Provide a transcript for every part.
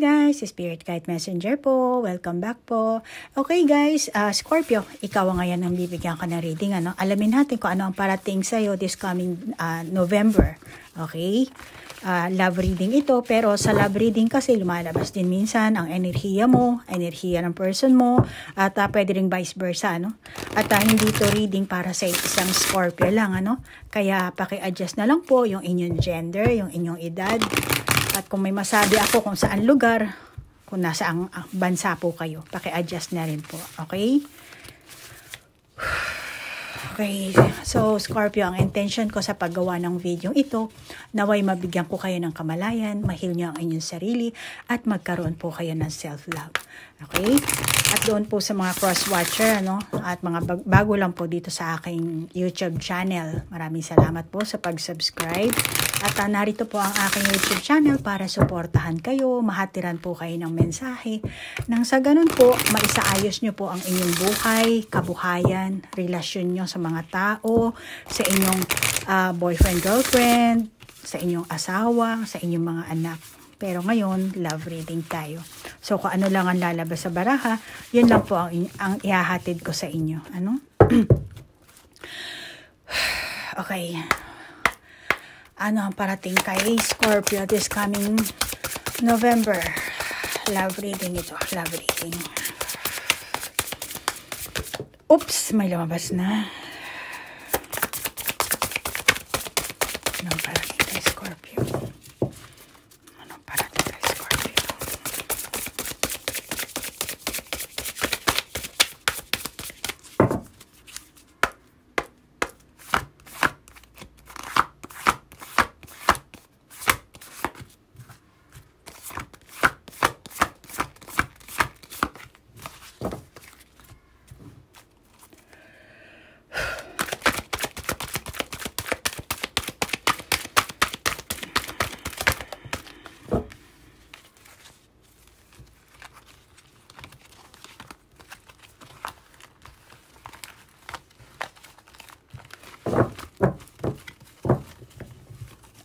guys, Spirit Guide Messenger po. Welcome back po. Okay guys, Scorpio, ikaw ngayon ang bibigyan ka na reading. Alamin natin kung ano ang parating sa'yo this coming November. Okay? Love reading ito, pero sa love reading kasi lumalabas din minsan ang enerhiya mo, enerhiya ng person mo, at pwede rin vice versa, At hindi to reading para sa isang Scorpio lang, Kaya paki-adjust na lang po yung inyong gender, yung inyong edad. At kung may masabi ako kung saan lugar, kung nasa ang bansa po kayo, paki-adjust na rin po. Okay? Okay, so Scorpio, ang intention ko sa paggawa ng video ito, naway mabigyan ko kayo ng kamalayan, mahil nyo ang inyong sarili, at magkaroon po kayo ng self-love. Okay? At doon po sa mga cross-watcher, at mga bago lang po dito sa aking YouTube channel, maraming salamat po sa pag-subscribe. At narito po ang aking YouTube channel para suportahan kayo, mahatiran po kayo ng mensahe. Nang sa ganun po, maisaayos nyo po ang inyong buhay, kabuhayan, relasyon nyo sa mga tao, sa inyong boyfriend, girlfriend, sa inyong asawa, sa inyong mga anak. Pero ngayon, love reading tayo. So, kung ano lang ang lalabas sa baraha, yun lang po ang ihahatid ko sa inyo. Okay. Ano ang parating kay Scorpio this coming November? Love reading ito. Love reading. Oops! May lumabas na. Ano ang parating kay Scorpio? Ano ang parating kay Scorpio?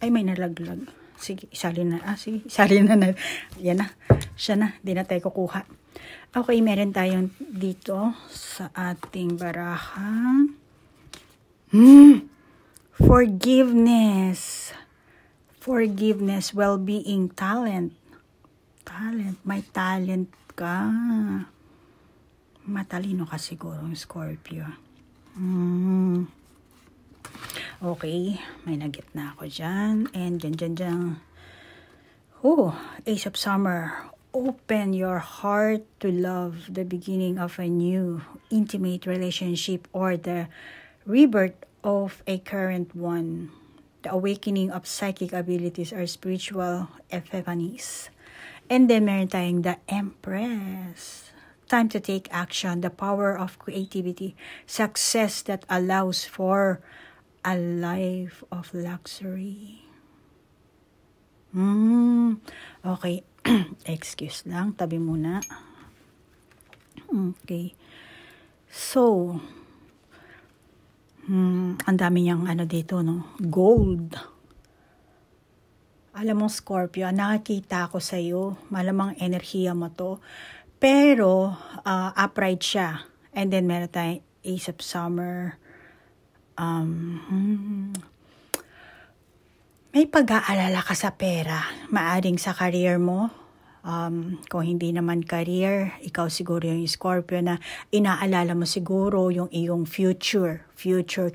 Ay, may nalaglag. Sige, isalin na. Sige, isalin na. Yan na. Siya na. Di na tayo kukuha. Okay, meron tayong dito sa ating baraha. Forgiveness. Forgiveness, well-being, talent. Talent. May talent ka. Matalino ka siguro, Scorpio. Okay, may nagit na ako dyan. And dyan. Oh, Ace of Summer. Open your heart to love, the beginning of a new intimate relationship or the rebirth of a current one. The awakening of psychic abilities or spiritual epiphanies. And then meron tayong the Empress. Time to take action, the power of creativity, success that allows for a life of luxury. Okay. Excuse lang. Tabi muna. Okay. So, ang dami niyang dito, gold. Alam mo, Scorpio, nakakita ako sa'yo. Malamang enerhiya mo to. Pero, upright siya. And then, meron tayong Ace of Summer. May pag-aalala ka sa pera, maaring sa career mo. Kung hindi naman career, ikaw siguro yung Scorpio na inaalala mo siguro yung iyong future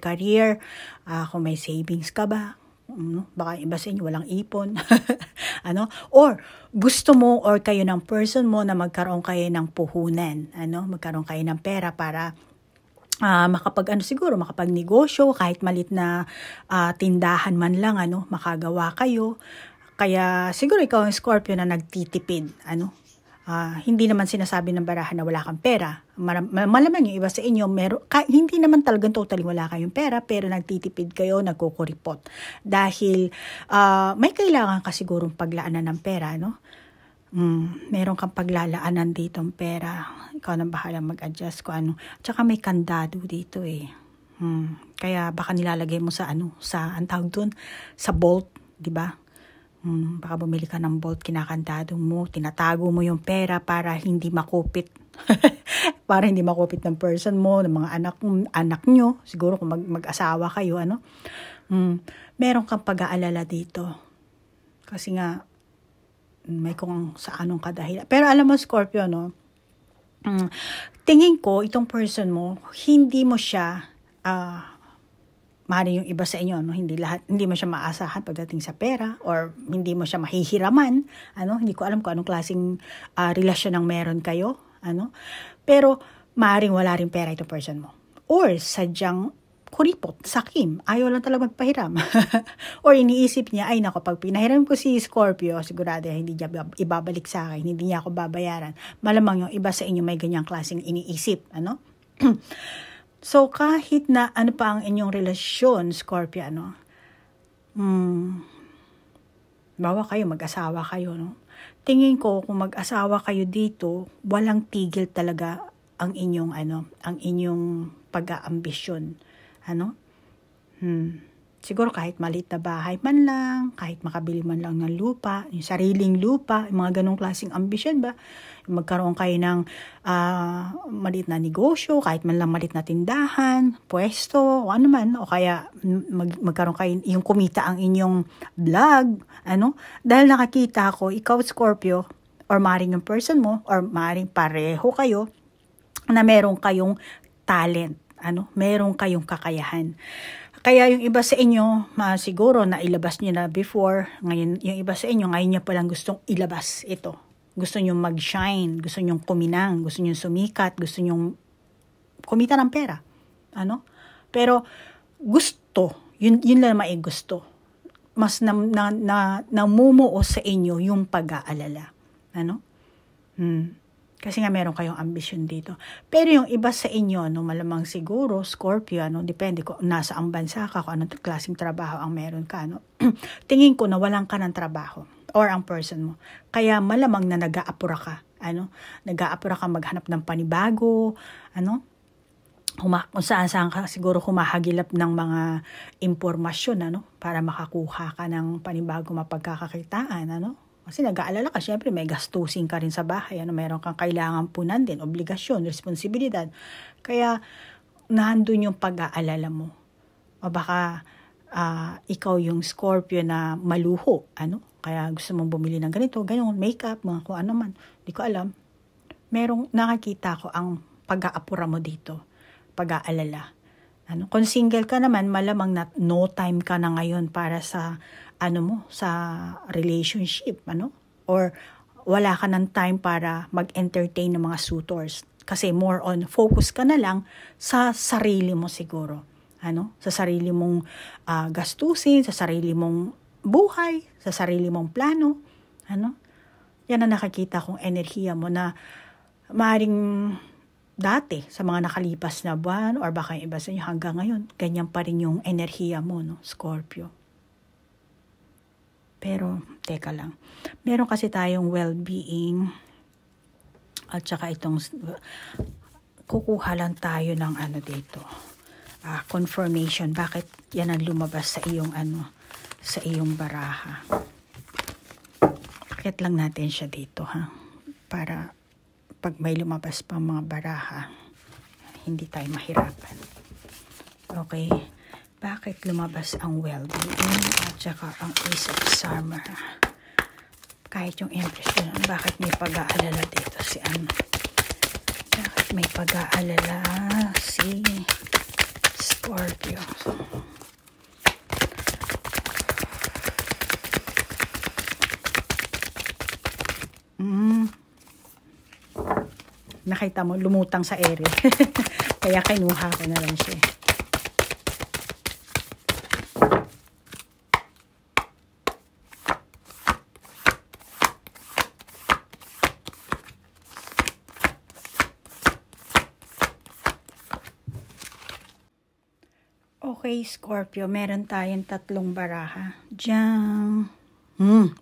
career. Kung may savings ka ba, baka iba sa inyo walang ipon. Or gusto mo or kayo ng person mo na magkaroon kayo ng puhunan, magkaroon kayo ng pera para makapagnegosyo, kahit malit na tindahan man lang, makagawa kayo. Kaya siguro ikaw ang Scorpio na nagtitipid, hindi naman sinasabi ng barahan na wala kang pera. Malamang yung iba sa inyo, hindi naman talagang totally wala kayong pera, pero nagtitipid kayo, nagkukuripot. Dahil may kailangan ka sigurong paglaanan ng pera, meron kang paglalaanan ditong pera. Ikaw nang bahala mag-adjust ko Tsaka may kandado dito Kaya baka nilalagay mo sa ang tawag doon, sa bolt, di ba? Baka bumili ka ng Bolt, kinakantado mo, tinatago mo yung pera para hindi makupit. Para hindi makupit ng person mo, ng mga anak nyo. Siguro kung mag-asawa kayo, ano? Meron kang pag-aalala dito. Kasi nga, may kung sa anong kadahilan. Pero alam mo, Scorpio, no? Tingin ko, itong person mo, hindi mo siya, maaaring yung iba sa inyo, no? Hindi mo siya maasahan pagdating sa pera, or hindi mo siya mahihiraman, ano? Hindi ko alam kung anong klaseng relasyon ang meron kayo, ano? Pero maaaring wala rin pera itong person mo. Or sadyang kuripot, sakim, ayaw lang talaga magpahiram. Or iniisip niya, ay nako, pag pinahiram ko si Scorpio, sigurado hindi niya ibabalik sa akin, hindi niya ako babayaran. Malamang yung iba sa inyo may ganyang klaseng iniisip, ano? So, kahit na ano pa ang inyong relasyon, Scorpio, ano? Bawa kayo, mag-asawa kayo, no? Tingin ko, kung mag-asawa kayo dito, walang tigil talaga ang inyong, ang inyong pag-aambisyon. Ano? Siguro kahit maliit na bahay man lang, kahit makabili man lang ng lupa, yung sariling lupa, yung mga ganong klaseng ambisyon ba? Magkaroon kayo ng maliit na negosyo, kahit man lang maliit na tindahan, pwesto, o ano man, o kaya magkaroon kayo, yung kumita ang inyong vlog, ano? Dahil nakakita ko, ikaw Scorpio, or maaaring yung person mo, or maaaring pareho kayo, na meron kayong talent, ano? Meron kayong kakayahan. Kaya yung iba sa inyo, siguro na ilabas niyo na before, ngayon yung iba sa inyo, ngayon niya palang gustong ilabas ito. Gusto niyo mag-shine, gusto niyo kuminang, gusto niyo sumikat, gusto niyo kumita ng pera. Ano? Pero gusto, yun lang may gusto. Mas namumuo sa inyo yung pag-aalala. Ano? Kasi nga meron kayong ambisyon dito. Pero yung iba sa inyo, no, malamang siguro, Scorpio, no, depende kung nasa ang bansa ka, kung anong klaseng trabaho ang meron ka. No? Tingin ko na walang ka ng trabaho or ang person mo. Kaya malamang na nag-aapura ka. Ano? Nag-aapura ka maghanap ng panibago. Ano? Kung saan ka siguro humahagilap ng mga impormasyon, ano? Para makakuha ka ng panibago mapagkakakitaan. Ano? Kasi nag-aalala ka, syempre may gastusin ka rin sa bahay. Ano, meron kang kailangan punan din, obligasyon, responsibilidad. Kaya, nandun yung pag-aalala mo. O baka, ikaw yung Scorpio na maluho. Ano? Kaya gusto mong bumili ng ganito, ganyan, makeup, mga kung ano man. Hindi ko alam. Merong nakakita ko ang pag-aapura mo dito. Pag-aalala. Ano? Kung single ka naman, malamang na no time ka na ngayon para sa sa relationship, ano? Or wala ka ng time para mag-entertain ng mga suitors. Kasi more on focus ka na lang sa sarili mo siguro. Ano? Sa sarili mong gastusin, sa sarili mong buhay, sa sarili mong plano. Ano? Yan ang nakakita kong enerhiya mo na maaaring dati sa mga nakalipas na buwan or baka yung iba sa inyo hanggang ngayon, ganyan pa rin yung enerhiya mo, no, Scorpio. Pero, teka lang. Meron kasi tayong well-being at saka itong kukuha lang tayo ng dito. Confirmation. Bakit yan ang lumabas sa iyong sa iyong baraha. Pakit lang natin siya dito, ha? Para pag may lumabas pang mga baraha, hindi tayo mahirapan. Okay. Bakit lumabas ang well-being at saka ang Ace of Summer? Kahit yung Empress yun, bakit may pag-aalala dito si Bakit may pag-aalala si Scorpio? Nakita mo, lumutang sa ere. Kaya kinuha ko na lang siya. Okay, Scorpio, meron tayong tatlong baraha. Diyan.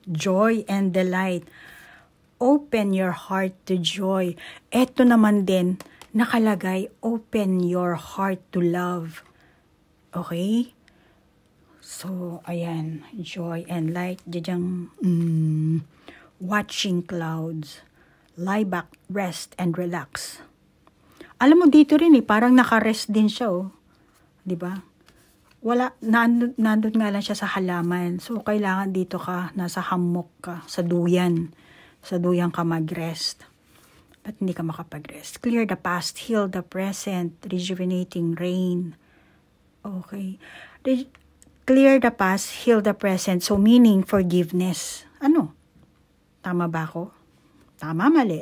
Joy and delight. Open your heart to joy. Ito naman din, nakalagay, open your heart to love. Okay? So, ayan, joy and light. Diyan watching clouds. Lie back, rest, and relax. Alam mo dito rin parang naka-rest din siya, oh. 'Di ba? Wala, nandun nga lang siya sa halaman. So, kailangan dito ka, nasa hammock ka, sa duyan. Sa duyan ka mag-rest. Ba't hindi ka makapag-rest? Clear the past, heal the present, rejuvenating rain. Okay. Clear the past, heal the present. So, meaning forgiveness. Ano? Tama ba ako? Tama, mali.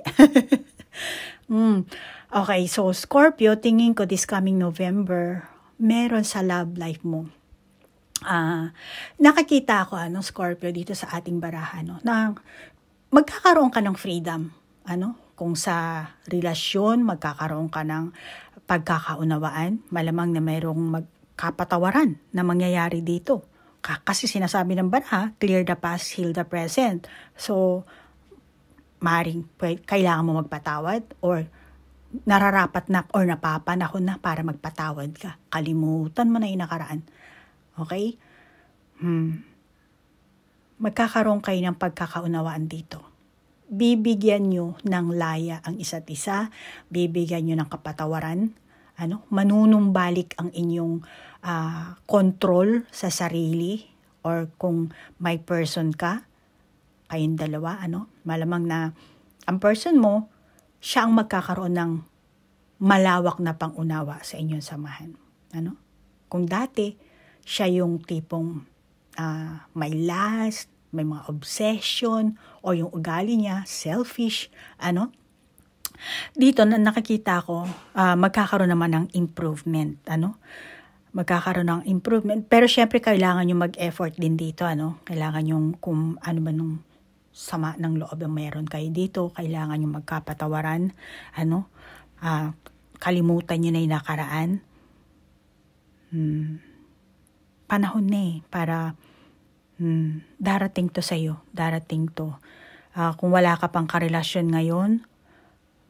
Okay, so Scorpio, tingin ko this coming November, meron sa love life mo. Nakakita ako, Scorpio, dito sa ating barahan, na magkakaroon ka ng freedom. Kung sa relasyon, magkakaroon ka ng pagkakaunawaan, malamang na mayroong magkapatawaran na mangyayari dito. Kasi sinasabi ng baraha, clear the past, heal the present. So, maaaring kailangan mo magpatawad or nararapat na or napapanahon na para magpatawad ka. Kalimutan mo na yung nakaraan. Okay? Magkakaroon kayo ng pagkakaunawaan dito. Bibigyan nyo ng laya ang isa't isa. Bibigyan nyo ng kapatawaran. Manunumbalik ang inyong control sa sarili or kung may person ka, kayong dalawa, malamang na ang person mo, siya ang magkakaroon ng malawak na pangunawa sa inyong samahan. Kung dati, siya yung tipong may lust, may mga obsession, o yung ugali niya, selfish, Dito na nakikita ko, magkakaroon naman ng improvement, magkakaroon ng improvement. Pero syempre, kailangan nyo mag-effort din dito, Kailangan nyo, kung ano ba nung sama ng loob ang meron kayo dito, kailangan nyo magkapatawaran, kalimutan nyo na yung nakaraan. Panahon na para darating to sa'yo, darating to. Kung wala ka pang karelasyon ngayon,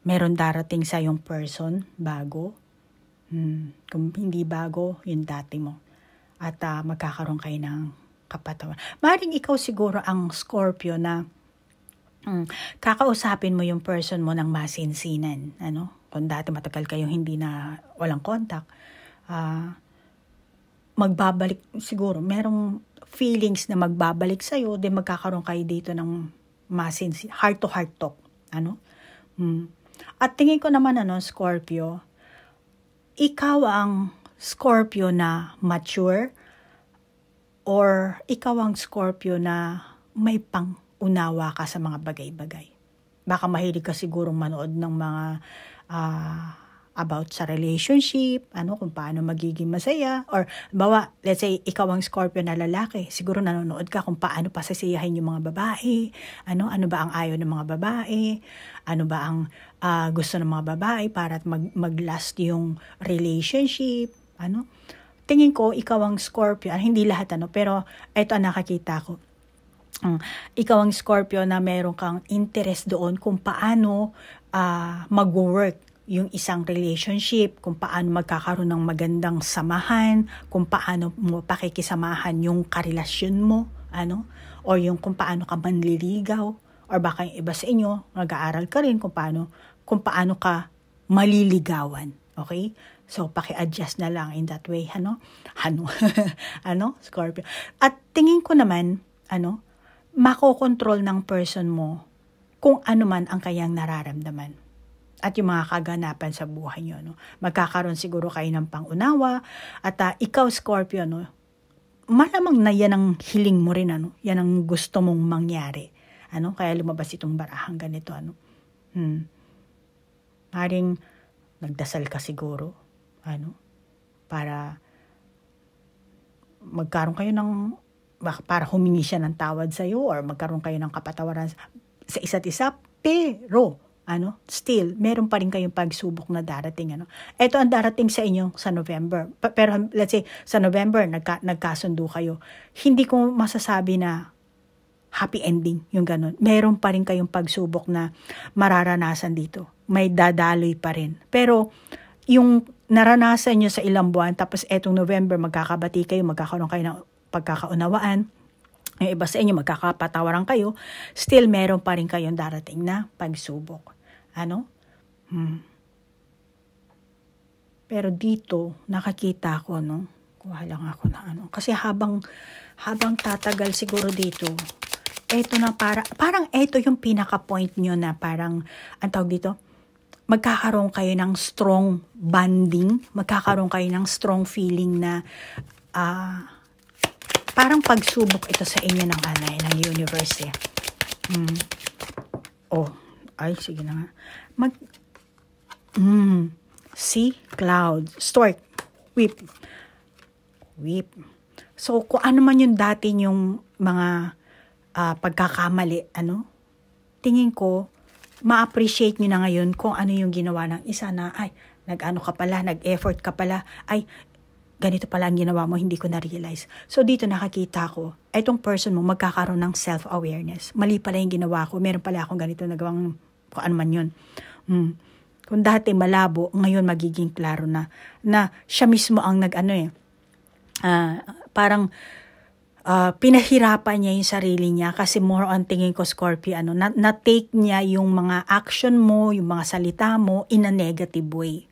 meron darating sa yung person, bago. Kung hindi bago, yung dati mo. At magkakaroon kayo ng kapatawaran. Maaaring ikaw siguro ang Scorpio na kakausapin mo yung person mo ng masinsinan. Kung dati matagal kayong hindi na walang contact, magbabalik siguro. Merong feelings na magbabalik sa'yo, then magkakaroon kayo dito ng masinsinan, heart-to-heart talk. At tingin ko naman, Scorpio, ikaw ang Scorpio na mature or ikaw ang Scorpio na may pang-unawa ka sa mga bagay-bagay. Baka mahilig ka sigurong manood ng mga about sa relationship, kung paano magiging masaya, or bawa, let's say, ikaw ang Scorpio na lalaki, siguro nanonood ka kung paano pasasiyahin yung mga babae, ano ba ang ayaw ng mga babae, ano ba ang gusto ng mga babae para mag-last yung relationship, Tingin ko, ikaw ang Scorpio, hindi lahat, pero ito ang nakakita ko. Ikaw ang Scorpio na meron kang interest doon kung paano mag-work yung isang relationship, kung paano magkakaroon ng magandang samahan, kung paano mo pakikisamahan yung karelasyon mo, o yung kung paano ka manliligaw, or baka yung iba sa inyo, nag-aaral ka rin kung paano ka maliligawan. Okay? So, paki-adjust na lang in that way, Scorpio. At tingin ko naman, makokontrol ng person mo kung ano man ang kanyang nararamdaman. At yung mga kaganapan sa buhay nyo, magkakaroon siguro kayo ng pangunawa. At ikaw, Scorpio, malamang na yan ang hiling mo rin, yan ang gusto mong mangyari. Kaya lumabas itong barahang ganito, Maring nagdasal ka siguro, para magkaroon kayo ng, para humingi siya ng tawad sa'yo, or magkaroon kayo ng kapatawaran sa isa't isa, pero, still, meron pa rin kayong pagsubok na darating, Ito ang darating sa inyo sa November. Pero, let's say, sa November, nagkasundo kayo. Hindi ko masasabi na happy ending, yung ganun. Meron pa rin kayong pagsubok na mararanasan dito. May dadaloy pa rin. Pero, yung naranasan nyo sa ilang buwan, tapos etong November, magkakabati kayo, magkakaroon kayo ng pagkakaunawaan. Yung iba sa inyo, magkakapatawaran kayo, still meron pa rin kayong darating na pagsubok. Ano? Pero dito, nakakita ko, no? Kuha lang ako na ano. Kasi habang tatagal siguro dito, eto na parang eto yung pinaka-point nyo na parang, ang tawag dito, magkakaroon kayo ng strong bonding, magkakaroon kayo ng strong feeling na, parang pagsubok ito sa inyo ng universe eh. Sige na nga. See, cloud, stork, whip. So, kung ano man yung dati yung mga pagkakamali, tingin ko, ma-appreciate nyo na ngayon kung ano yung ginawa ng isa na, nag-ano ka pala, nag-effort ka pala, ganito pala ang ginawa mo, hindi ko na-realize. So, dito nakakita ko, itong person mo magkakaroon ng self-awareness. Mali pala yung ginawa ko, meron pala akong ganito nagawang, kung ano man yun. Kung dati malabo, ngayon magiging klaro na siya mismo ang parang pinahirapan niya yung sarili niya kasi more on tingin ko Scorpio, na-take niya yung mga action mo, yung mga salita mo in a negative way.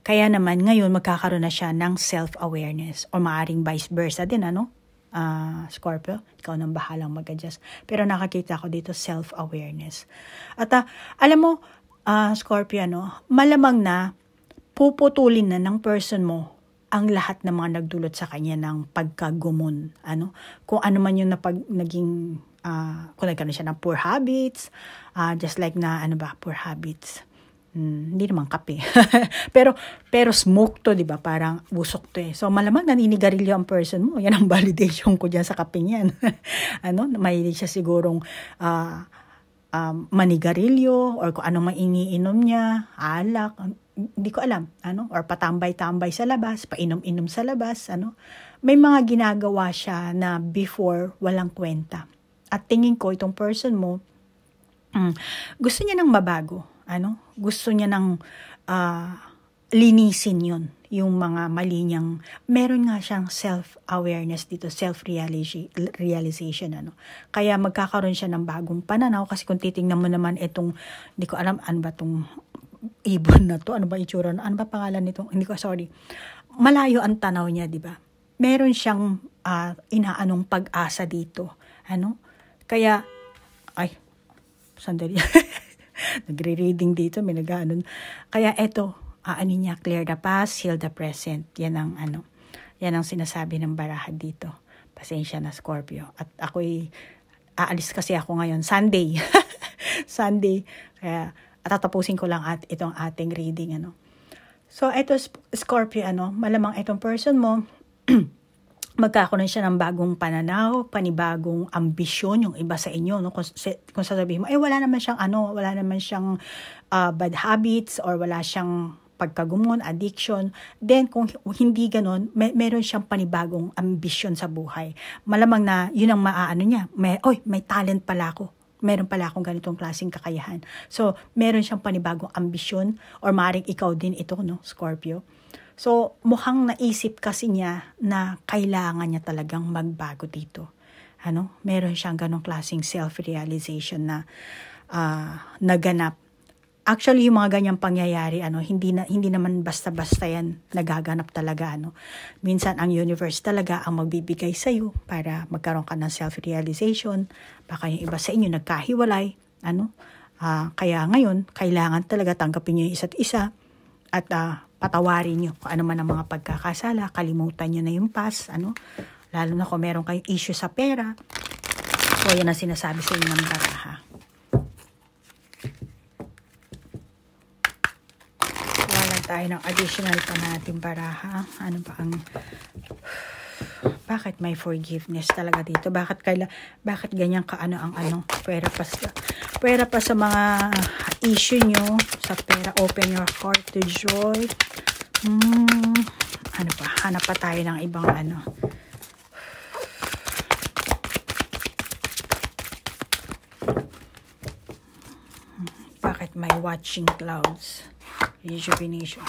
Kaya naman ngayon magkakaroon na siya ng self-awareness or maaring vice versa din, Scorpio, ikaw nang bahalang mag-adjust. Pero nakakita ko dito self-awareness. At alam mo, Scorpio, malamang na puputulin na ng person mo ang lahat ng mga nagdulot sa kanya ng pagkagumon. Kung ano man yung naging, kung nagkaroon siya ng poor habits, just like poor habits. Hindi naman kape. pero smoke to, di ba? Parang busok to eh. So, malamang naninigarilyo ang person mo. Yan ang validation ko dyan sa kape niyan. Mahilig siya sigurong manigarilyo or kung anong iniinom niya, alak, hindi ko alam, or patambay-tambay sa labas, painom-inom sa labas, may mga ginagawa siya na before walang kwenta. At tingin ko itong person mo, gusto niya nang mabago, gusto niya nang linisin yun, yung mga mali niyang, meron nga siyang self-awareness dito, self-realization, Kaya magkakaroon siya ng bagong pananaw kasi kung titingnan mo naman itong, hindi ko alam, ano ba itong ibon na to, ano ba itsura, ano ba pangalan nito, malayo ang tanaw niya, di ba? Meron siyang inaanong pag-asa dito, Kaya, sandali, nagre-reading dito, may nag-aanon. Kaya eto, niya, clear the past, heal the present. Yan ang sinasabi ng baraha dito. Pasensya na, Scorpio. At ako'y, aalis kasi ako ngayon, Sunday. Sunday. Kaya, tatapusin ko lang itong ating reading, So, eto, Scorpio, malamang itong person mo, magkakaroon siya ng bagong pananaw, panibagong ambisyon, yung iba sa inyo, kung sasabihin mo, wala naman siyang bad habits, or wala siyang pagkagumon, addiction. Then, kung hindi ganon, meron siyang panibagong ambisyon sa buhay. Malamang na, yun ang niya, may talent pala ako. Meron pala akong ganitong klaseng kakayahan. So, meron siyang panibagong ambisyon, or maaaring ikaw din ito, Scorpio. So, mukhang naisip kasi niya na kailangan niya talagang magbago dito. Meron siyang ganong klaseng self-realization na naganap. Actually, yung mga ganyang pangyayari, hindi naman basta-basta yan nagaganap talaga. Minsan, ang universe talaga ang magbibigay sa'yo para magkaroon ka ng self-realization. Baka yung iba sa inyo nagkahiwalay. Kaya ngayon, kailangan talaga tanggapin nyo yung isa't isa at patawarin nyo kung ano man ang mga pagkakasala. Kalimutan nyo na yung past. Lalo na kung meron kayong issue sa pera. So, yan ang sinasabi sa inyo ng baraha. Tayo ng additional pa natin baraha. Ano ba ang bakit may forgiveness talaga dito? Bakit ganyan ka ang pwera pa sa mga issue nyo sa pera? Open your heart to joy. Hanap pa tayo ng ibang bakit may watching clouds? Rejuvenation.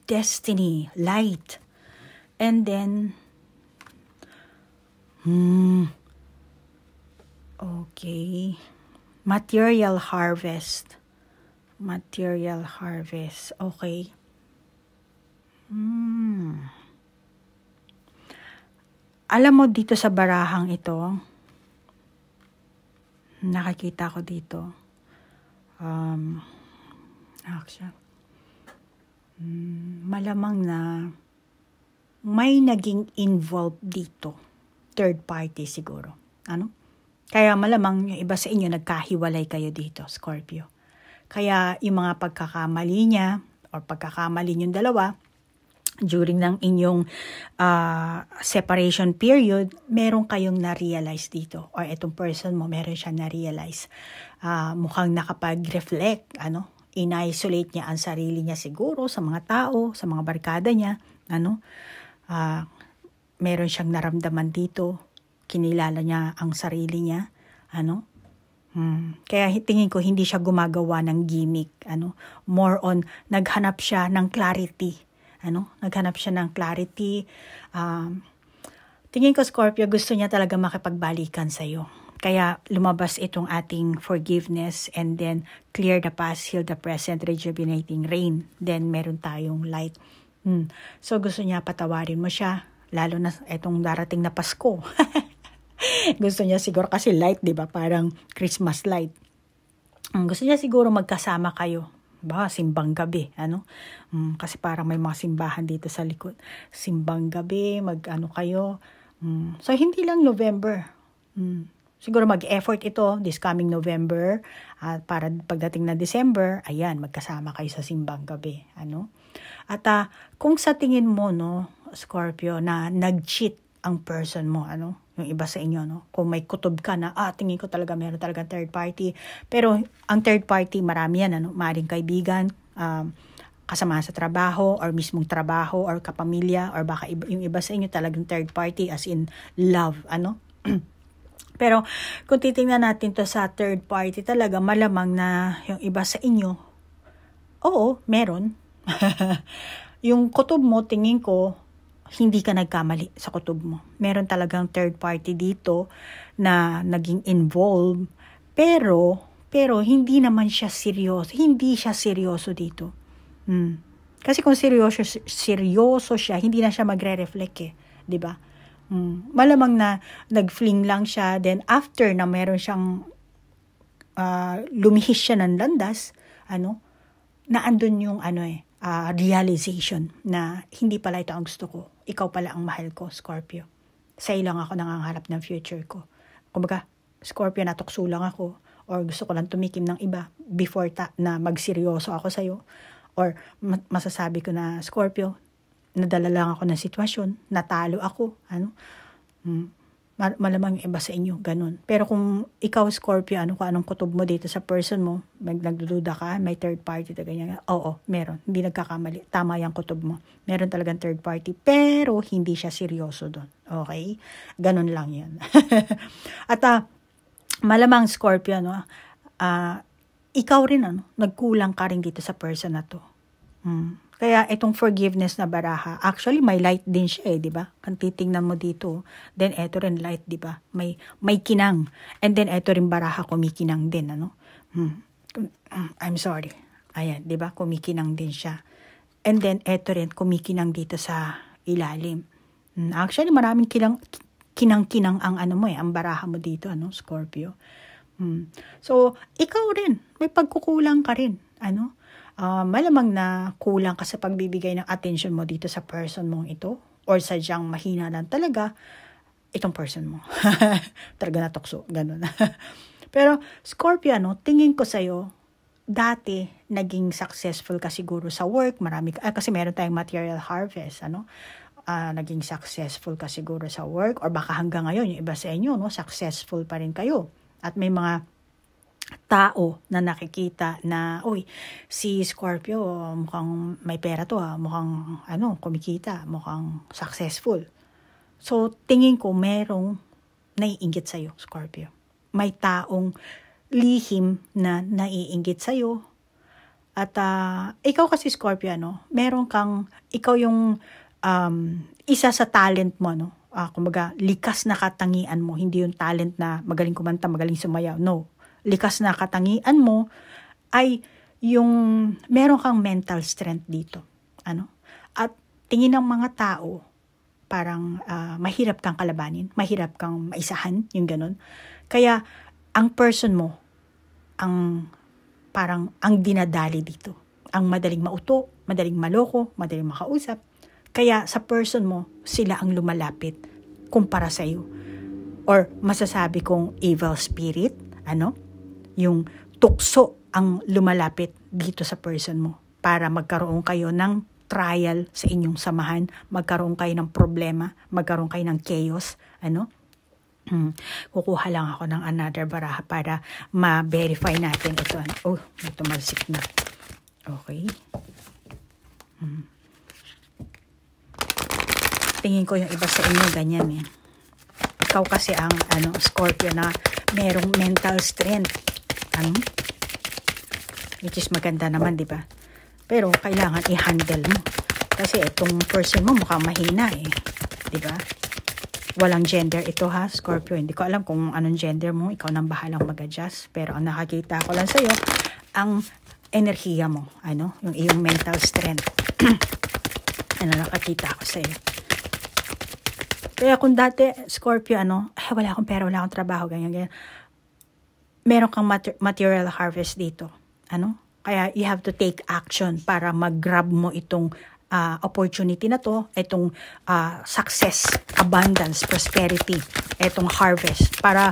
Destiny, light. And then, okay. Material harvest. Material harvest. Okay. Alam mo dito sa barahang ito, nakikita ko dito, malamang na may naging involved dito. Third party siguro. Ano? Kaya malamang yung iba sa inyo nagkahiwalay kayo dito, Scorpio. Kaya yung mga pagkakamali niya or pagkakamali yung dalawa, during ng inyong separation period, meron kayong na-realize dito. Or itong person mo, meron siya na-realize. Mukhang nakapag-reflect, in-isolate niya ang sarili niya siguro sa mga tao, sa mga barkada niya, meron siyang naramdaman dito, kinilala niya ang sarili niya, kaya tingin ko hindi siya gumagawa ng gimmick, more on naghanap siya ng clarity, naghanap siya ng clarity. Tingin ko, Scorpio, gusto niya talaga makipagbalikan sa iyo. Kaya lumabas itong ating forgiveness and then clear the past, heal the present, rejuvenating rain. Then meron tayong light. So gusto niya patawarin mo siya, lalo na itong darating na Pasko. Gusto niya siguro kasi light, 'di ba? Parang Christmas light. Gusto niya siguro magkasama kayo. Simbang gabi, kasi parang may mga simbahan dito sa likod. Simbang gabi, kayo. So hindi lang November. Siguro mag-effort ito this coming November at para pagdating na December, ayan, magkasama kayo sa simbang gabi, At kung sa tingin mo, Scorpio, na nag-cheat ang person mo, yung iba sa inyo, kung may kutob ka na, tingin ko talaga meron talaga third party. Pero ang third party, marami yan, maaaring kaibigan, kasama sa trabaho, or mismong trabaho, or kapamilya, or baka yung iba sa inyo talagang third party as in love, Pero kung titingnan natin to sa third party talaga, malamang na yung iba sa inyo, oo, meron. Yung kutob mo, tingin ko, hindi ka nagkamali sa kutob mo. Meron talagang third party dito na naging involved, pero hindi naman siya seryoso. Hindi siya seryoso dito. Kasi kung seryoso siya, hindi na siya magre-reflect 'di ba? Malamang na nag-fling lang siya, then after na meron siyang lumihis siya ng landas, na andun yung realization na hindi pala ito ang gusto ko. Ikaw pala ang mahal ko, Scorpio. Sa'yo lang ako nangangarap ng future ko. Kumbaga, Scorpio, natukso lang ako, or gusto ko lang tumikim ng iba before na magseryoso ako sa'yo. Or masasabi ko na, Scorpio, nadala lang ako ng sitwasyon, natalo ako, malamang iba sa inyo, ganun. Pero kung ikaw, Scorpio, kung anong kutob mo dito sa person mo, nagdududa ka, may third party, ganyan, oo, meron, hindi nagkakamali, tama yung kutob mo, meron talagang third party, pero hindi siya seryoso doon, okay? Ganun lang yan. At malamang, Scorpio, ikaw rin, nagkulang ka rin dito sa person na to. Kaya itong forgiveness na baraha, actually may light din siya, di ba? Kung titingnan mo dito, then eto rin light, di ba? May kinang. And then eto rin baraha, kumikinang din, I'm sorry. Ayan, di ba? Kumikinang din siya. And then eto rin, kumikinang dito sa ilalim. Actually, maraming kinang-kinang ang ang baraha mo dito, Scorpio. So, ikaw rin, may pagkukulang ka rin, malamang na kulang ka sa pagbibigay ng attention mo dito sa person mong ito, or sadyang mahina lang talaga itong person mo. Talaga natukso, ganun. Pero Scorpio, tingin ko sa'yo, dati naging successful ka siguro sa work, kasi meron tayong material harvest, naging successful ka siguro sa work, or baka hanggang ngayon, yung iba sa inyo, successful pa rin kayo. At may mga tao na nakikita na, si Scorpio, mukhang may pera to, mukhang, kumikita, mukhang successful. So, tingin ko, merong naiinggit sa'yo, Scorpio. may taong lihim na naiinggit sa'yo. At ikaw kasi Scorpio, meron kang, ikaw yung isa sa talent mo, kumbaga, likas na katangian mo, hindi yung talent na magaling kumanta, magaling sumayaw. No, likas na katangian mo ay yung meron kang mental strength dito. At tingin ng mga tao, parang mahirap kang kalabanin, mahirap kang maisahan, yung ganun. Kaya, ang person mo, parang ang dinadali dito. Ang madaling mauto, madaling maloko, madaling makausap. Kaya sa person mo, sila ang lumalapit kumpara sa iyo. Or masasabi kong evil spirit, yung tukso ang lumalapit dito sa person mo para magkaroon kayo ng trial sa inyong samahan, magkaroon kayo ng problema, magkaroon kayo ng chaos, Kukuha lang ako ng another baraha para ma-verify natin ito. Oh, may tumalsik na. Okay. Tingin ko yung iba sa inyo ganyan eh. Ikaw kasi ang Scorpio na merong mental strength. Which is maganda naman, di ba? Pero kailangan i-handle mo. Kasi itong person mo mukhang mahina eh. Di ba? Walang gender ito ha, Scorpio. Hindi ko alam kung anong gender mo. Ikaw nang bahalang mag-adjust. Pero ang nakakita ko lang sa'yo, ang enerhiya mo. Yung iyong mental strength. Nakakita ko sa'yo. Kaya kung dati, Scorpio, wala akong pera, wala akong trabaho, ganyan. Meron kang material harvest dito. Kaya you have to take action para mag-grab mo itong opportunity na to, itong success, abundance, prosperity, itong harvest. Para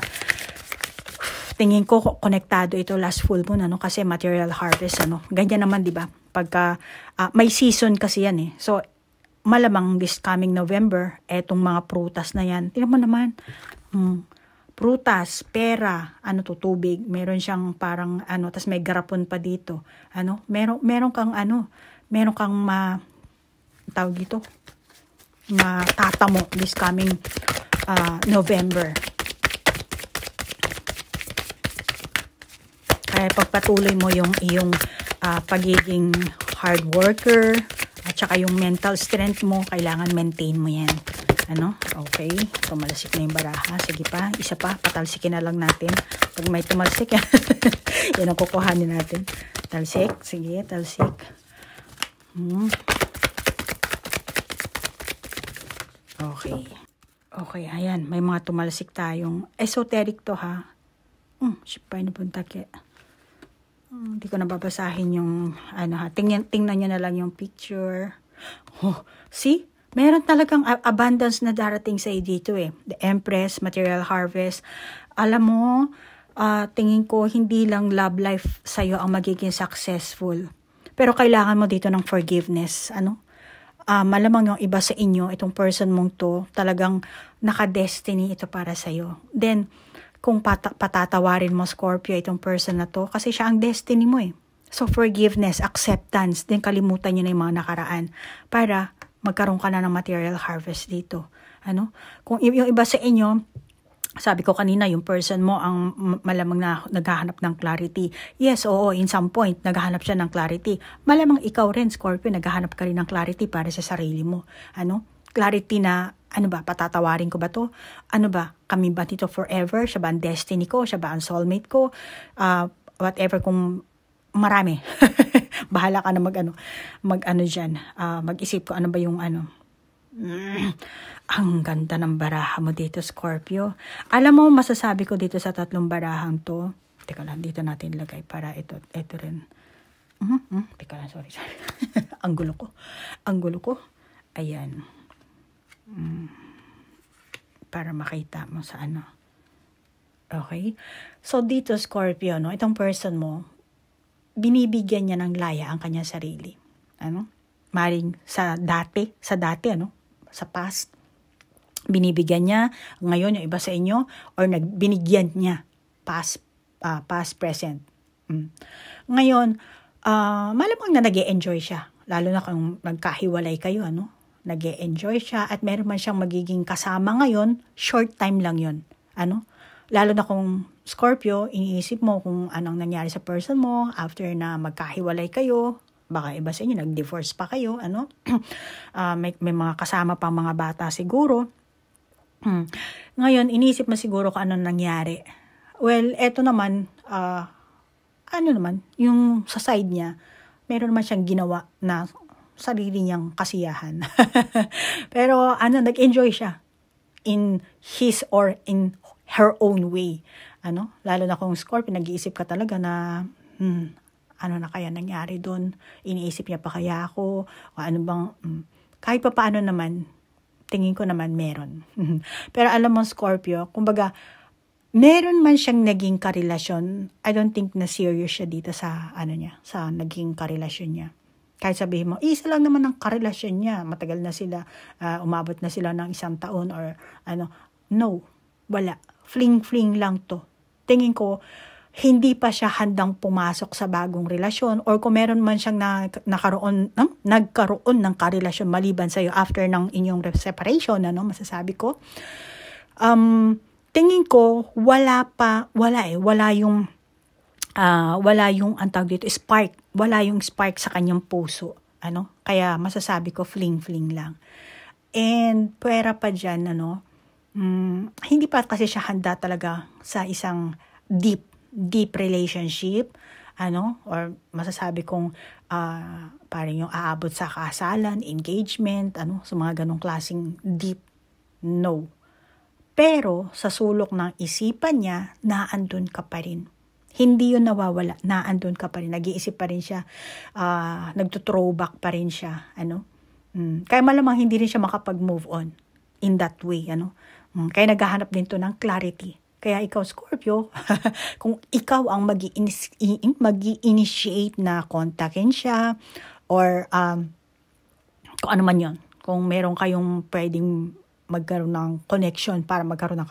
tingin ko konektado ito last full moon, kasi material harvest, ganyan naman, di ba? Pagka may season kasi yan eh. So, malamang this coming November, etong mga prutas na yan, tingnan mo naman, prutas, pera, tubig, meron siyang parang, tas may garapon pa dito, meron kang tawag dito, matatamo this coming November. Kaya pagpatuloy mo yung iyong pagiging hard worker at saka yung mental strength mo, kailangan maintain mo yan. Okay, tumalsik na yung baraha. Sige pa, isa pa, patalsikin na lang natin. Pag may tumalsik, yan ang kukuhanin natin. Talsik, sige, talsik. Okay, ayan. May mga tumalsik tayong esoteric to ha. Sipay na punta kaya. Hindi ko nababasahin yung tingnan nyo na lang yung picture. See? Meron talagang abundance na darating sa dito eh. The Empress, material harvest. Alam mo, tingin ko hindi lang love life sa'yo ang magiging successful. Pero kailangan mo dito ng forgiveness. Malamang yung iba sa inyo, itong person mong to, talagang naka-destiny ito para sa'yo. Then, kung patatawarin mo, Scorpio, itong person na to, kasi siya ang destiny mo eh. So, forgiveness, acceptance, then kalimutan nyo na yung mga nakaraan para magkaroon ka na ng material harvest dito. Kung yung iba sa inyo, sabi ko kanina, yung person mo ang malamang na naghahanap ng clarity. Yes, oo, in some point, naghahanap siya ng clarity. Malamang ikaw rin, Scorpio, naghahanap ka rin ng clarity para sa sarili mo. Clarity na, patatawarin ko ba to? Kami ba dito forever? Siya ba ang destiny ko? Siya ba ang soulmate ko? Whatever, kung marami. Bahala ka na dyan. Mag-isip ko ano ba yung Ang ganda ng baraha mo dito, Scorpio. Alam mo, masasabi ko dito sa tatlong barahang to. Teka lang, dito natin lagay para ito rin. Teka lang, sorry. Ang gulo ko. Ayan. Para makita mo sa Okay? So, dito, Scorpio, itong person mo, binibigyan niya ng laya ang kanyang sarili. Maring sa dati, sa past, binibigyan niya, ngayon yung iba sa inyo, or binigyan niya, past, present. Ngayon, malamang na nag-e-enjoy siya, lalo na kung nagkahiwalay kayo, nag-e-enjoy siya, at meron man siyang magiging kasama ngayon, short time lang yun. lalo na kung Scorpio, iniisip mo kung anong nangyari sa person mo after na magkahiwalay kayo. Baka iba sa inyo, nag-divorce pa kayo, ano? May mga kasama pang mga bata siguro. Ngayon, iniisip mo siguro kung anong nangyari. Well, eto naman, yung sa side niya, meron naman siyang ginawa na sarili niyang kasiyahan. Pero nag-enjoy siya in his or in her own way. Lalo na kung Scorpio, nag-iisip ka talaga na, ano na kaya nangyari doon? Iniisip niya pa kaya ako? O ano bang, kahit pa paano naman, tingin ko naman meron. Pero alam mo, Scorpio, kumbaga, meron man siyang naging karelasyon, I don't think na serious siya dito sa, sa naging karelasyon niya. Kahit sabihin mo, isa lang naman ang karelasyon niya, matagal na sila, umabot na sila ng 1 taon or no, wala. Fling-fling lang to. Tingin ko, hindi pa siya handang pumasok sa bagong relasyon or kung meron man siyang nagkaroon ng karelasyon maliban sa'yo after ng inyong separation, masasabi ko. Tingin ko, wala yung ang tawag dito, spark. Wala yung spark sa kanyang puso. Kaya masasabi ko, fling-fling lang. And pwera pa dyan, hindi pa kasi siya handa talaga sa isang deep relationship, or masasabi kong parang yung aabot sa kasalan, engagement, sa mga ganong klaseng deep, no. Pero sa sulok ng isipan niya, naandun ka pa rin. Hindi yun nawawala, naandun ka pa rin, nag-iisip pa rin siya, nagto-throwback pa rin siya, Kaya malamang hindi rin siya makapag-move on in that way, Kaya naghahanap din to ng clarity. Kaya ikaw, Scorpio, kung ikaw ang mag-initiate na kontakin siya, or kung ano man yun, kung meron kayong pwedeng magkaroon ng connection para magkaroon ng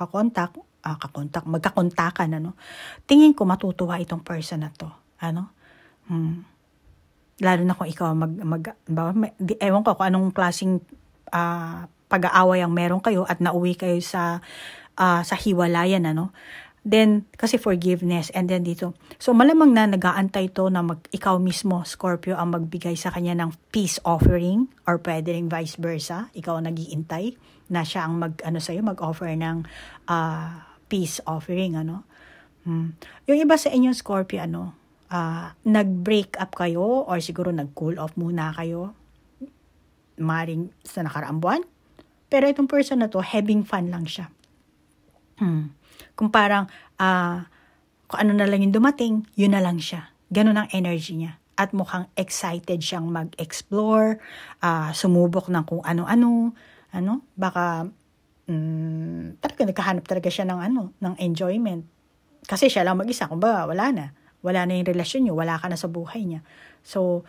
magkakontakan, tingin ko matutuwa itong person na to, lalo na kung ikaw ewan ko kung anong klaseng pag-aaway ang meron kayo at nauwi kayo sa hiwalayan, then kasi forgiveness, and then dito, so malamang na nag-aantay to na ikaw mismo, Scorpio, ang magbigay sa kanya ng peace offering, or pwede ring vice versa, ikaw ang nag-iintay na siya ang mag-offer ng peace offering, Yung iba sa inyong Scorpio, nag-break up kayo, or siguro nag-cool off muna kayo, maring sa nakaraang buwan. Pero itong person na to, having fun lang siya. Kung parang, kung ano na lang yung dumating, yun na lang siya. Ganun ang energy niya. At mukhang excited siyang mag-explore, sumubok ng kung ano-ano, baka, talaga nagkahanap talaga siya ng enjoyment. Kasi siya lang mag-isa, kumbaga wala na yung relasyon niyo, wala ka na sa buhay niya. So,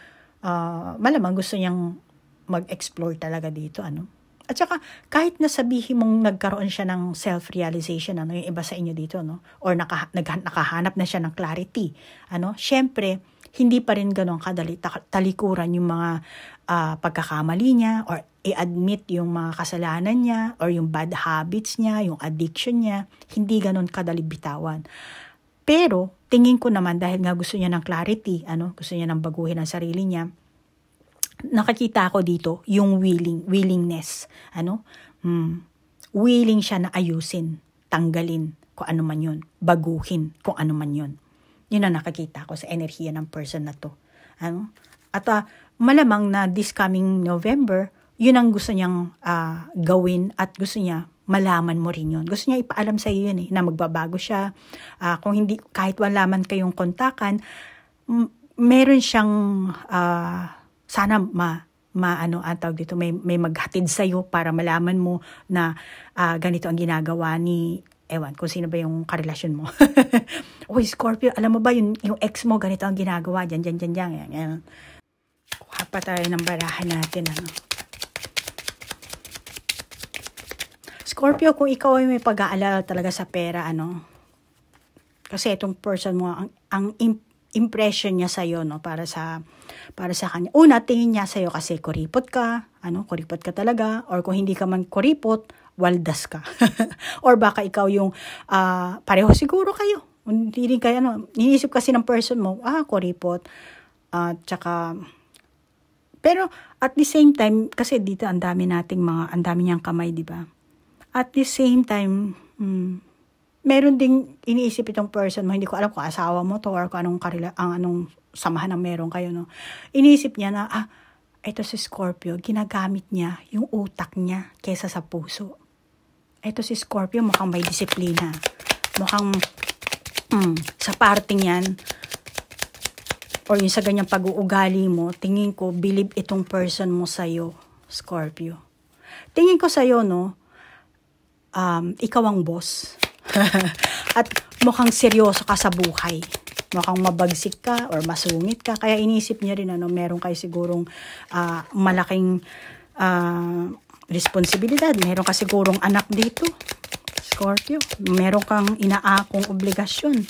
malamang gusto niyang mag-explore talaga dito, At saka, kahit nasabihin mong nagkaroon siya ng self-realization, yung iba sa inyo dito, or nakahanap na siya ng clarity, syempre, hindi pa rin ganun kadali talikuran yung mga pagkakamali niya, or i-admit yung mga kasalanan niya, or yung bad habits niya, yung addiction niya, hindi ganun kadali bitawan. Pero, tingin ko naman, dahil nga gusto niya ng clarity, gusto niya ng baguhin ang sarili niya, nakakita ko dito yung willingness, willing siya na ayusin, tanggalin kung ano man yun, baguhin kung ano man yun. Yun ang nakakita ko sa enerhiya ng person na to. At malamang na this coming November, yun ang gusto niyang gawin, at gusto niya malaman mo rin yun. Gusto niya ipaalam sa iyo yun, na magbabago siya. Kung hindi, kahit wala man kayong kontakan, meron siyang sana ang tawag dito, may maghatid sa iyo para malaman mo na ganito ang ginagawa ni, ewan, kung sino ba yung karelasyon mo. Uy, Scorpio, alam mo ba yung ex mo, ganito ang ginagawa, dyan. Kuha pa tayo ng barahan natin, Scorpio, kung ikaw ay may pag-aalala talaga sa pera, kasi itong person mo, ang impression niya sa'yo, para sa kanya. Una, tingin niya sa'yo kasi kuripot ka talaga, or kung hindi ka man kuripot, waldas ka. Or baka ikaw yung pareho siguro kayo. Hindi rin kayo, iniisip kasi ng person mo, kuripot. Tsaka, pero at the same time, kasi dito ang dami niyang kamay, di ba? At the same time, meron ding iniisip itong person mo, hindi ko alam kung asawa mo to or kung anong samahan ng meron kayo, no? Iniisip niya na, ito si Scorpio, ginagamit niya yung utak niya kesa sa puso. Ito si Scorpio, mukhang may disiplina. Mukhang sa parting yan, or yung sa ganyang pag-uugali mo, tingin ko, believe itong person mo sa'yo, Scorpio. Tingin ko sa'yo, no, ikaw ang boss. At mukhang seryoso ka sa buhay. Mukhang mabagsik ka or masungit ka. Kaya inisip niya rin, meron kayo sigurong malaking responsibilidad. Meron ka sigurong anak dito, Scorpio. Meron kang inaakong obligasyon.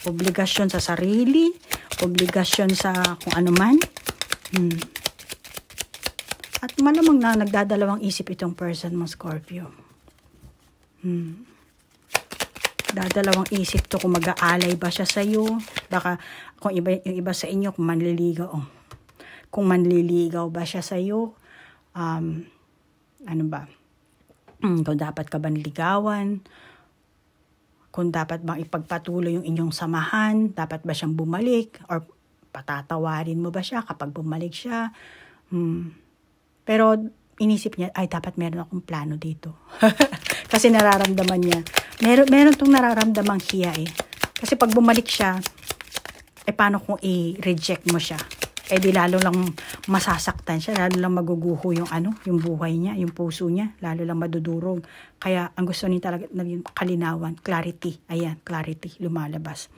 Obligasyon sa sarili, obligasyon sa kung ano man. At malamang na nagdadalawang isip itong person mo, Scorpio. Dadalawang isip to kung mag-aalay ba siya sa'yo. Baka kung yung iba sa inyo, kung manliligaw. Kung manliligaw ba siya sa'yo. Ano ba? Kung dapat ka ba niligawan. Kung dapat bang ipagpatuloy yung inyong samahan. Dapat ba siyang bumalik. Or patatawarin mo ba siya kapag bumalik siya. Pero inisip niya, dapat meron akong plano dito. Kasi nararamdaman niya. Meron tong nararamdamang hiya eh. Kasi pag bumalik siya, paano kung i-reject mo siya? Di lalo lang masasaktan siya, lalo lang maguguho yung yung buhay niya, yung puso niya, lalo lang madudurog. Kaya ang gusto niya talaga naging kalinawan, clarity. Ayan, clarity, lumalabas.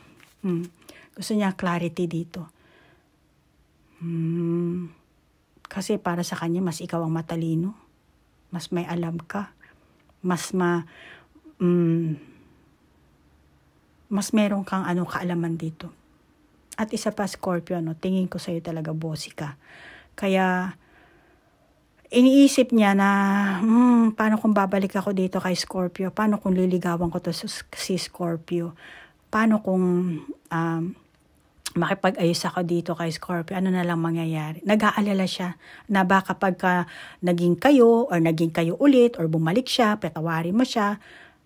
Gusto niya clarity dito. Kasi para sa kanya, mas ikaw ang matalino. Mas may alam ka. Mas meron kang kaalaman dito. At isa pa, Scorpio, tingin ko sa'yo talaga bossy ka. Kaya, iniisip niya na, paano kung babalik ako dito kay Scorpio? Paano kung liligawan ko to si Scorpio? Paano kung makipag-ayos ako dito kay Scorpio? Ano na lang mangyayari? Nag-aalala siya na baka pagka naging kayo or naging kayo ulit or bumalik siya, patawarin mo siya,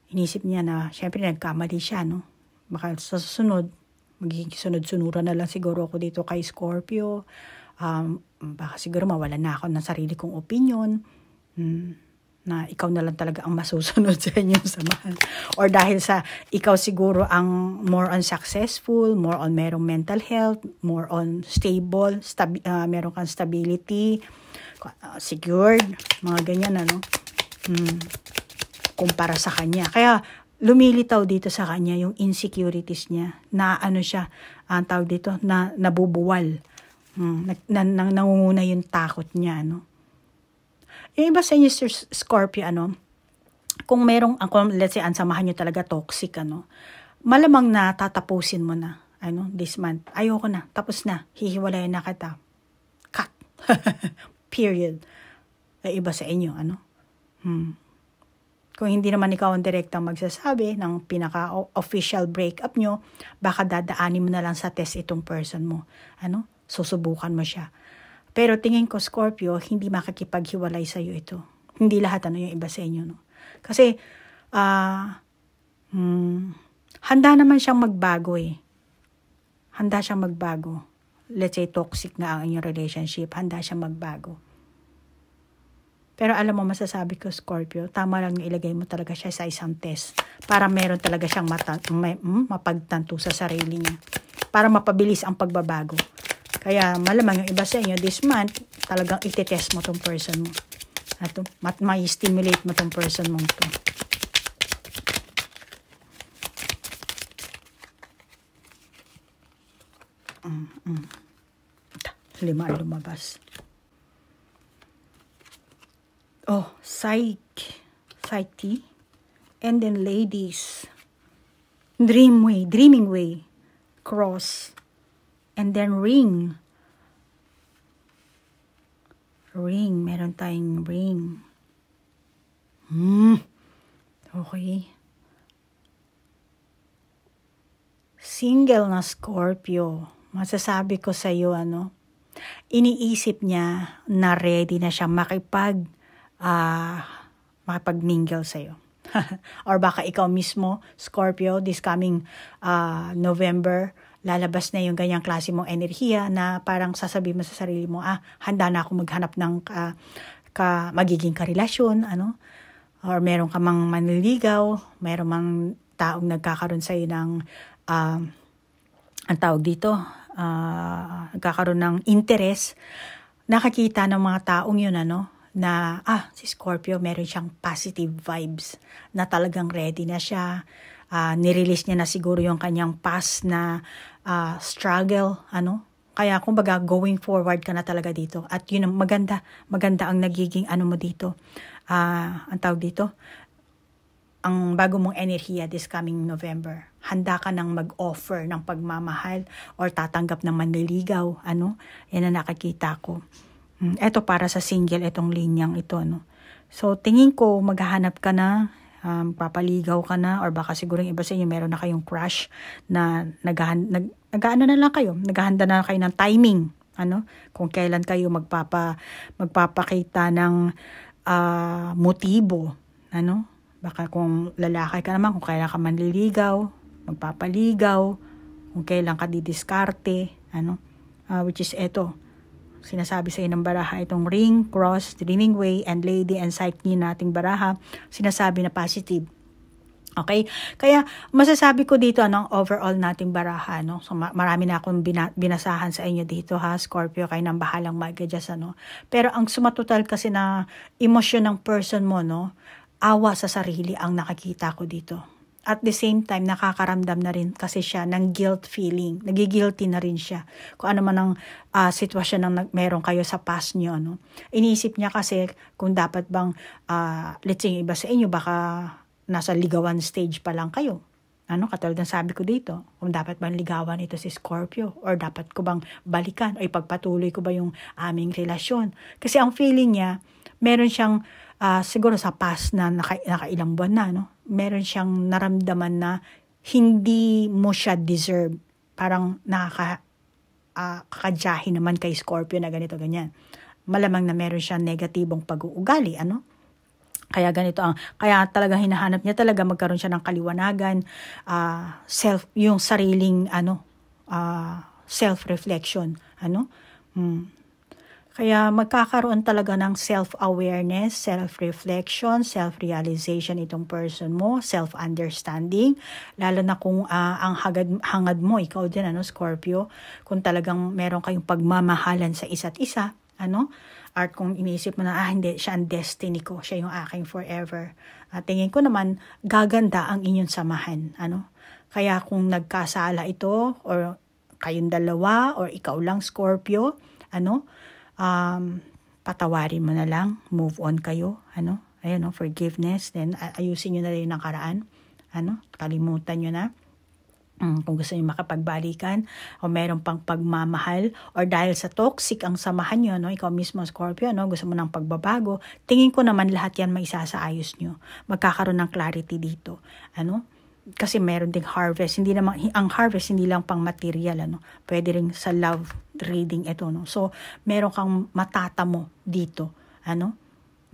inisip niya na, syempre nagkamali siya, no? Baka sa susunod, magiging sunod-sunuran na lang siguro ako dito kay Scorpio. Baka siguro mawalan na ako ng sarili kong opinion. Na ikaw na lang talaga ang masusunod sa inyong samahan. Or dahil sa ikaw siguro ang more on successful, more on merong mental health, more on stable, meron kang stability, secured, mga ganyan, kumpara sa kanya. Kaya, lumilitaw dito sa kanya yung insecurities niya na siya, ang tawag dito, na nabubuwal. Nangunguna yung takot niya, Yung iba sa inyo, Scorpio, kung let's say, ansamahan nyo talaga toxic, malamang na tatapusin mo na, this month, ayoko na, tapos na, hihiwalayan na kita. Cut. Period. Yung iba sa inyo, Kung hindi naman ikaw ang direktang magsasabi ng pinaka-official breakup nyo, baka dadaanin mo na lang sa test itong person mo. Susubukan mo siya. Pero tingin ko, Scorpio, hindi makakipaghiwalay sa'yo ito. Hindi lahat yung iba sa inyo. Kasi, handa naman siyang magbago eh. Handa siyang magbago. Let's say, toxic na ang inyong relationship. Handa siyang magbago. Pero alam mo, masasabi ko, Scorpio, tama lang ilagay mo talaga siya sa isang test para meron talaga siyang mapagtanto sa sarili niya. Para mapabilis ang pagbabago. Kaya malamang yung iba sa inyo, this month, talagang iti-test mo tong person mo. At ma-stimulate mo tong person mong to. Lima lumabas. Oh, psyche, and then ladies, dreaming way, cross, and then ring, meron tayong ring, Okay. Single na Scorpio. Masasabi ko sa iyo, iniisip niya na ready na siya makipag-mingle sa iyo. Or baka ikaw mismo, Scorpio, this coming November, lalabas na yung ganyang klase mong enerhiya na parang sasabihin mo sa sarili mo, handa na ako maghanap ng magiging karelasyon, or meron ka mang manliligaw, meron mang taong nagkakaroon sa'yo ng, ang tawag dito, nagkakaroon ng interest, nakakita ng mga taong yun, na, si Scorpio, meron siyang positive vibes, na talagang ready na siya, nirelease niya na siguro yung kanyang past na struggle, Kaya kumbaga going forward ka na talaga dito. At yun ang maganda ang nagiging mo dito. Ang tawag dito, ang bago mong enerhiya this coming November. Handa ka nang mag-offer ng pagmamahal or tatanggap ng manliligaw. Yan ang nakikita ko. Ito para sa single, itong linyang ito. So tingin ko maghahanap ka na, papaligaw ka na, or baka siguro yung iba sa inyo meron na kayong crush na naghahanda na kayo ng timing, kung kailan kayo magpapakita ng motibo, baka kung lalaki ka naman, kung kailan ka manliligaw, magpapaligaw, kung kailan ka didiskarte, which is ito, sinasabi sa ng baraha, itong ring, cross, dreaming way, and lady, and psyche nating baraha, sinasabi na positive. Okay? Kaya masasabi ko dito, overall nating baraha, So marami na akong binasahan sa inyo dito, Scorpio, kayo nang bahalang mag-adjust, Pero ang sumatotal kasi na emosyon ng person mo, awa sa sarili ang nakikita ko dito. At the same time, nakakaramdam na rin kasi siya ng guilt feeling. Nagigilty na rin siya. Kung ano man ang sitwasyon na meron kayo sa past nyo. Iniisip niya kasi kung dapat bang, let's say, iba sa inyo, baka nasa ligawan stage pa lang kayo. Katulad ng sabi ko dito, kung dapat bang ligawan ito si Scorpio, or dapat ko bang balikan, o ipagpatuloy ko ba yung aming relasyon. Kasi ang feeling niya, meron siyang, siguro sa past na nakailang buwan na, meron siyang naramdaman na hindi mo siya deserve. Parang kakadyahin naman kay Scorpio na ganito, ganyan. Malamang na meron siyang negatibong pag-uugali, Kaya ganito kaya talaga hinahanap niya talaga magkaroon siya ng kaliwanagan, yung sariling, self-reflection, Kaya magkakaroon talaga ng self-awareness, self-reflection, self-realization itong person mo, self-understanding. Lalo na kung ang hangad mo, ikaw din, Scorpio, kung talagang meron kayong pagmamahalan sa isa't isa, At kung iniisip mo na, hindi, siya ang destiny ko, siya yung aking forever. Tingin ko naman, gaganda ang inyong samahan, Kaya kung nagkasala ito, or kayong dalawa, or ikaw lang, Scorpio, patawarin mo na lang, move on kayo, forgiveness, then ayusin nyo na rin ang nakaraan, kalimutan nyo na, kung gusto nyo makapagbalikan, o meron pang pagmamahal, or dahil sa toxic ang samahan nyo, ikaw mismo Scorpio, gusto mo ng pagbabago, tingin ko naman lahat yan may isasaayos nyo, magkakaroon ng clarity dito, kasi meron ding harvest, ang harvest hindi lang pang material, pwede rin sa love reading ito, so meron kang matatamo dito,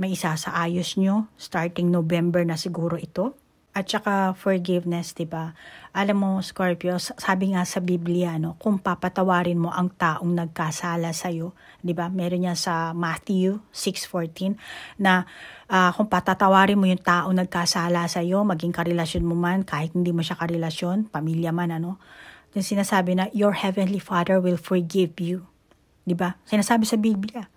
may isasaayos nyo, starting November na siguro ito. At saka forgiveness, diba? Alam mo, Scorpio, sabi nga sa Biblia, kung papatawarin mo ang taong nagkasala sa'yo, diba? Meron yan sa Matthew 6:14, na kung patatawarin mo yung taong nagkasala sa'yo, maging karelasyon mo man, kahit hindi mo siya karelasyon, pamilya man, then sinasabi na, your heavenly Father will forgive you. Diba? Sinasabi sa Biblia,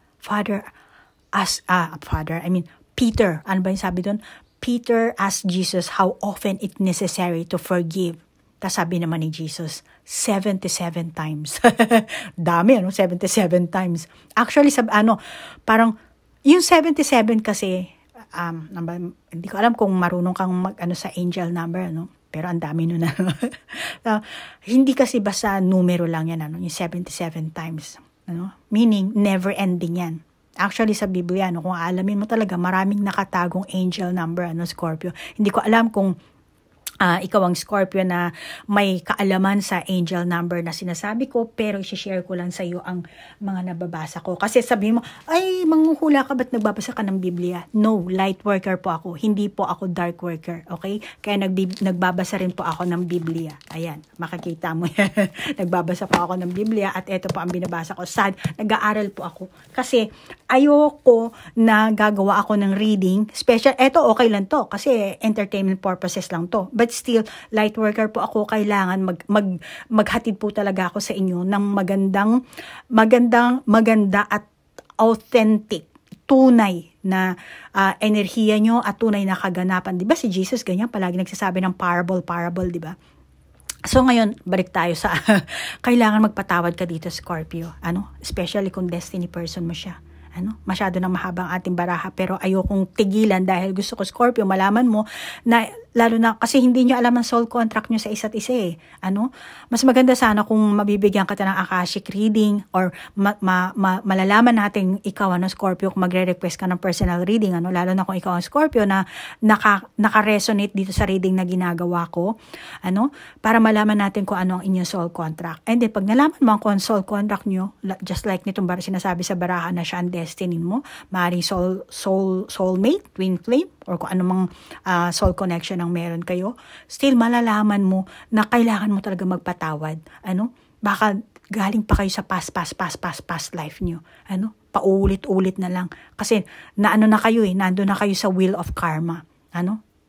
Peter, ano ba yung sabi doon? Peter asked Jesus how often it's necessary to forgive. Tapos sabi naman ni Jesus, 77 times. Dami, 77 times. Actually, parang, yung 77 kasi, hindi ko alam kung marunong kang sa angel number, pero ang dami nun, hindi kasi basta numero lang yan, yung 77 times. Meaning, never ending yan. Actually, sa Biblia, kung alamin mo talaga, maraming nakatagong angel number, Scorpio. Hindi ko alam kung ikaw ang Scorpio na may kaalaman sa angel number na sinasabi ko, pero i-share ko lang sa iyo ang mga nababasa ko. Kasi sabi mo, ay, manghuhula ka, ba't nagbabasa ka ng Biblia? No, light worker po ako. Hindi po ako dark worker, okay? Kaya nagbabasa rin po ako ng Biblia. Ayan, makikita mo yan. Nagbabasa po ako ng Biblia at ito po ang binabasa ko. Sad, nag-aaral po ako. Kasi ayoko na gagawa ako ng reading. Special, eto okay lang to kasi entertainment purposes lang to. But still, light worker po ako, kailangan maghatid po talaga ako sa inyo ng maganda at authentic, tunay na enerhiya nyo at tunay na kaganapan. Diba si Jesus ganyan, palagi nagsasabi ng parable, diba? So ngayon, balik tayo sa kailangan magpatawad ka dito, Scorpio. Especially kung destiny person mo siya. Masyado nang mahaba ang ating baraha, pero ayokong tigilan dahil gusto ko, Scorpio, malaman mo na, lalo na kasi hindi nyo alam ang soul contract nyo sa isa't isa eh. Mas maganda sana kung mabibigyan ka ng Akashic reading or malalaman natin ikaw, Scorpio, kung magre-request ka ng personal reading, lalo na kung ikaw ang Scorpio na naka-resonate dito sa reading na ginagawa ko, para malaman natin kung ano ang inyong soul contract. And then, pag nalaman mo ang soul contract nyo, just like nitong sinasabi sa baraha na siya ang destiny mo, maaaring soulmate, twin flame, or kung anumang soul connection ang meron kayo, still malalaman mo na kailangan mo talaga magpatawad. Baka galing pa kayo sa past life nyo. Paulit-ulit na lang. Kasi na kayo nandun na kayo sa wheel of karma.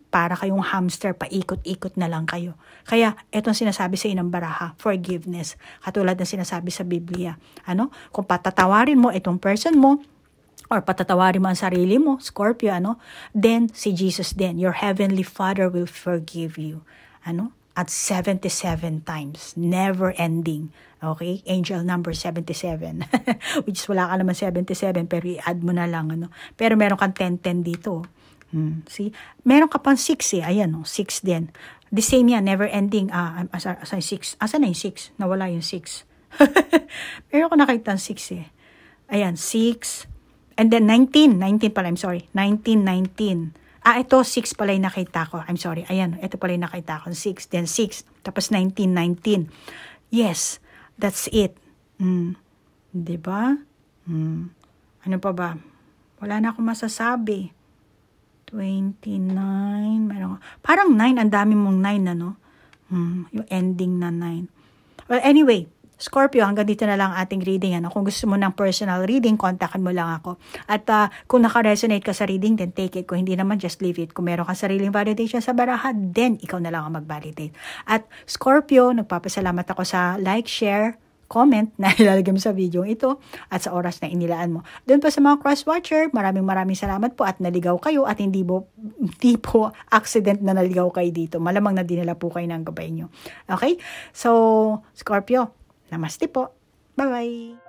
Para kayong hamster, paikot-ikot na lang kayo. Kaya, etong sinasabi sa inang baraha, forgiveness. Katulad ng sinasabi sa Biblia. Kung patatawarin mo itong person mo, or patatawarin mo ang sarili mo, Scorpio, then si Jesus din, your heavenly Father will forgive you. At 77 times. Never ending. Okay? Angel number 77. Which is wala ka naman 77, pero i-add mo na lang. Pero meron kang 10-10 dito. See? Meron ka pang 6 eh. Ayan, 6 din. The same yan, never ending. Asan na yung 6? Nawala yung 6. Pero ako nakita ang 6 eh. Ayan, 6. And then 19 pala, I'm sorry. 19. Ito 6 pala yung nakita ko. I'm sorry. Ayan, ito pala yung nakita ko. 6, then 6. Tapos 19. Yes, that's it. Diba? Ano pa ba? Wala na akong masasabi. 29. Parang 9, ang dami mong 9, yung ending na 9. Well, anyway, Scorpio, hanggang dito na lang ating reading. Kung gusto mo ng personal reading, kontakan mo lang ako. At kung naka-resonate ka sa reading, then take it. Kung hindi naman, just leave it. Kung meron ka sariling validation sa baraha, then ikaw na lang ang mag-validate. At Scorpio, nagpapasalamat ako sa like, share, comment na ilalagay mo sa video ito at sa oras na inilaan mo. Doon pa sa mga cross-watcher, maraming salamat po at naligaw kayo at hindi po accident na naligaw kayo dito. Malamang na dinala po kayo ng gabay nyo. Okay? So, Scorpio, namaste po. Bye-bye.